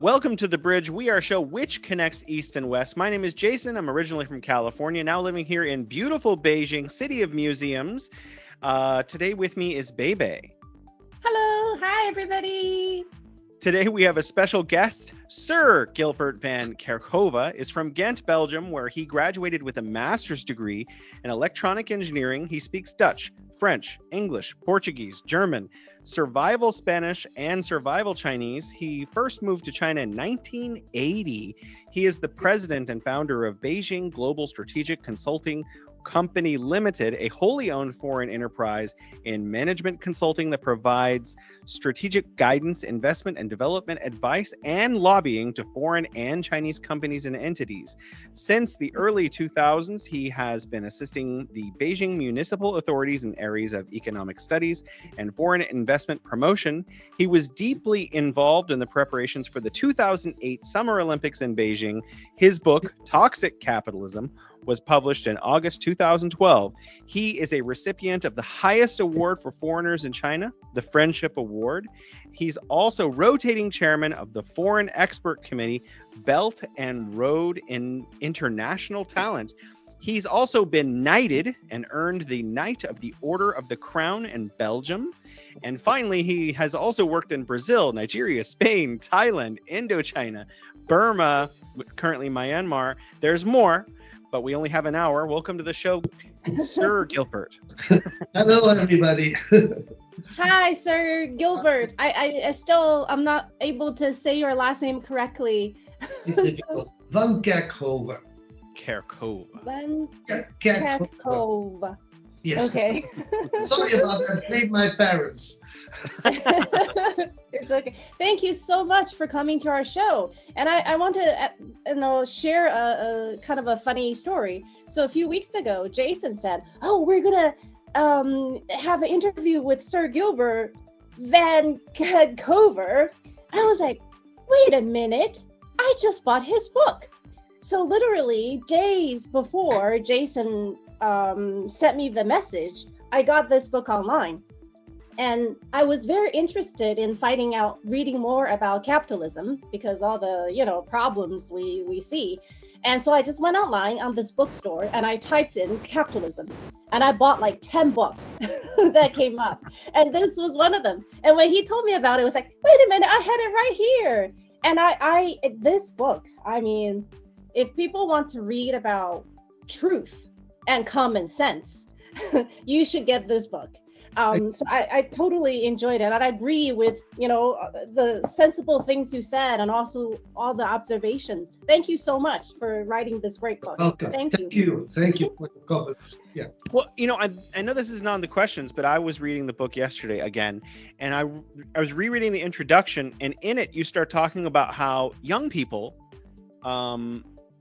Welcome to The Bridge. We are a show which connects East and West. My name is Jason. I'm originally from California, now living here in beautiful Beijing, city of museums. Today with me is Bebe. Hello. Hi, everybody. Today we have a special guest. Sir Gilbert van Kerckhove is from Ghent, Belgium, where he graduated with a master's degree in electronic engineering. He speaks Dutch, French, English, Portuguese, German, survival Spanish, and survival Chinese. He first moved to China in 1980. He is the president and founder of Beijing Global Strategic Consulting Company Limited, a wholly owned foreign enterprise in management consulting that provides strategic guidance, investment and development advice, and lobbying to foreign and Chinese companies and entities. Since the early 2000s, he has been assisting the Beijing municipal authorities in areas of economic studies and foreign investment promotion. He was deeply involved in the preparations for the 2008 Summer Olympics in Beijing. His book, Toxic Capitalism, was published in August 2012. He is a recipient of the highest award for foreigners in China, the Friendship Award. He's also rotating chairman of the Foreign Expert Committee, Belt and Road in International Talent. He's also been knighted and earned the Knight of the Order of the Crown in Belgium. And finally, he has also worked in Brazil, Nigeria, Spain, Thailand, Indochina, Burma, currently Myanmar. There's more, but we only have an hour. Welcome to the show, Sir Gilbert. Hello, everybody. Hi, Sir Gilbert. I'm not able to say your last name correctly. It's difficult. Van Kerckhove. Kerckhove. Van Kerckhove. Kerckhove. Yes. Okay. Sorry about that. I played my parents. It's okay. Thank you so much for coming to our show. And I want to share a kind of a funny story. So a few weeks ago, Jason said, "Oh, we're gonna have an interview with Sir Gilbert van Kerckhove." I was like, "Wait a minute! I just bought his book." So literally days before Jason sent me the message, I got this book online. And I was very interested in reading more about capitalism, because all the, problems we see. And so I just went online on this bookstore and I typed in capitalism, and I bought like 10 books that came up. And this was one of them. And when he told me about it, it was like, wait a minute, I had it right here. And this book, I mean, if people want to read about truth and common sense, you should get this book. So I totally enjoyed it, and I agree with the sensible things you said, and also all the observations. Thank you so much for writing this great book. Welcome. Thank you for your comments. Yeah. Well, I know this is not on the questions, but I was reading the book yesterday again, and I was rereading the introduction, and in it you start talking about how young people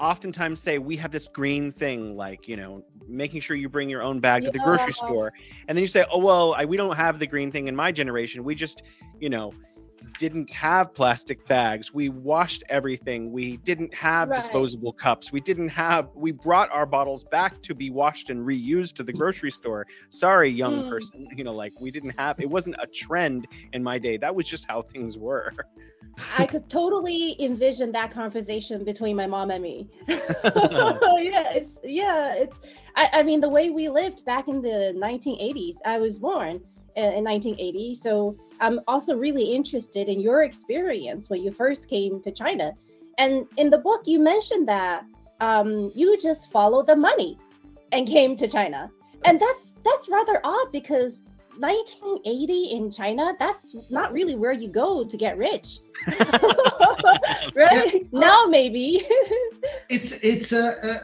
oftentimes say we have this green thing, like, making sure you bring your own bag to the grocery store. And then you say, oh, well, we don't have the green thing in my generation. We just, didn't have plastic bags. We washed everything. We didn't have disposable cups. We brought our bottles back to be washed and reused to the grocery store. Sorry, young person. We didn't have, it wasn't a trend in my day. That was just how things were. I could totally envision that conversation between my mom and me. I mean, the way we lived back in the 1980s, I was born in 1980. So I'm also really interested in your experience when you first came to China. And in the book, you mentioned that you just followed the money and came to China. And that's rather odd, because 1980 in China, that's not really where you go to get rich. Right? Yeah. Now maybe. It's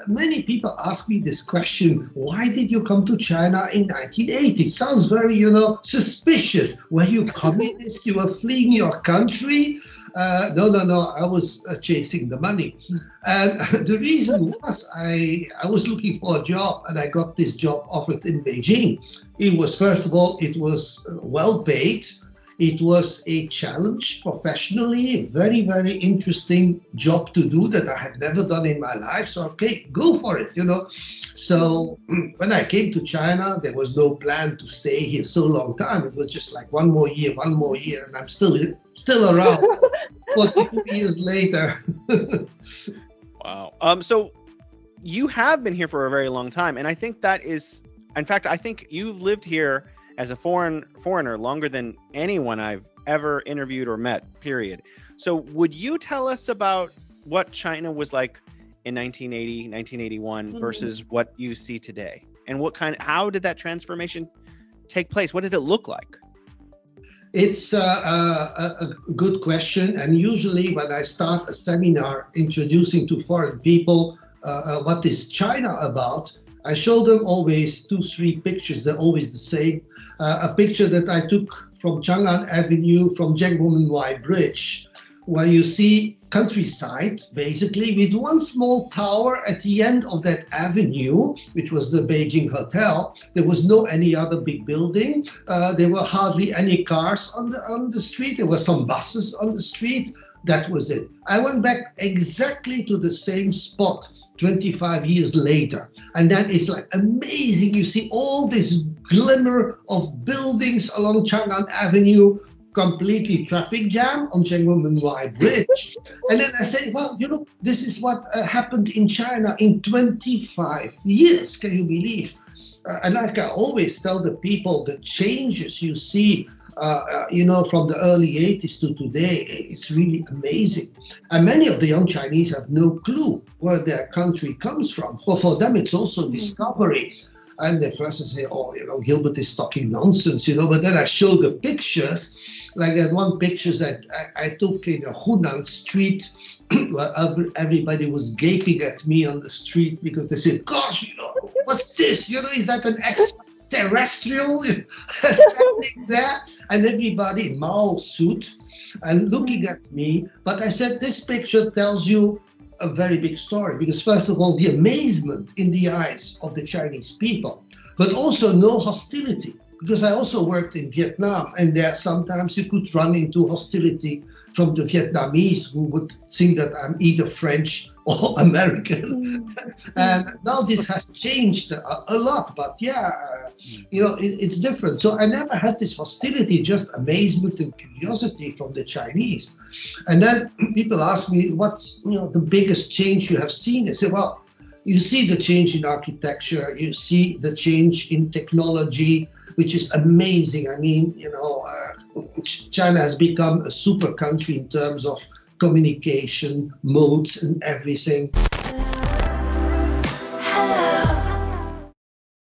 many people ask me this question: why did you come to China in 1980? Sounds very, suspicious. Were you communist? You were fleeing your country? No. I was chasing the money. And the reason was I was looking for a job, and I got this job offered in Beijing. It was, first of all, it was well paid. It was a challenge professionally, very, very interesting job to do that I had never done in my life. So, okay, go for it, you know. So when I came to China, there was no plan to stay here so long time. It was just like one more year, and I'm still around 42 years later. Wow. So you have been here for a very long time, and I think that is, in fact, I think you've lived here as a foreigner longer than anyone I've ever interviewed or met, period. So would you tell us about what China was like in 1980, 1981 versus what you see today? And how did that transformation take place? What did it look like? It's a good question. And usually when I start a seminar introducing to foreign people what is China about, I show them always 2-3 pictures. They're always the same. A picture that I took from Chang'an Avenue, from Jianguomenwai Bridge, where you see countryside, basically, with one small tower at the end of that avenue, which was the Beijing Hotel. There was no any other big building. There were hardly any cars on the street. There were some buses on the street. That was it. I went back exactly to the same spot 25 years later. And that is like amazing. You see all this glimmer of buildings along Chang'an Avenue, completely traffic jam on Jianguomenwai Bridge. And then I say, well, you know, this is what happened in China in 25 years. Can you believe? And like I always tell the people, the changes you see you know, from the early 80s to today, it's really amazing. And many of the young Chinese have no clue where their country comes from. For them, it's also discovery. And they first say, oh, you know, Gilbert is talking nonsense, you know, but then I show the pictures, like that one picture that I took in a Hunan street where everybody was gaping at me on the street because they said, gosh, you know, what's this? You know, is that an extraterrestrial standing there? And everybody in Mao suit and looking at me. But I said, this picture tells you a very big story, because first of all, the amazement in the eyes of the Chinese people, but also no hostility, because I also worked in Vietnam, and there sometimes you could run into hostility from the Vietnamese who would think that I'm either French or American. And now this has changed a lot, but yeah, you know, it's different. So I never had this hostility, just amazement and curiosity from the Chinese. And then people ask me, what's, you know, the biggest change you have seen? I say, well, you see the change in architecture, you see the change in technology, which is amazing. I mean, you know, China has become a super country in terms of communication, modes and everything.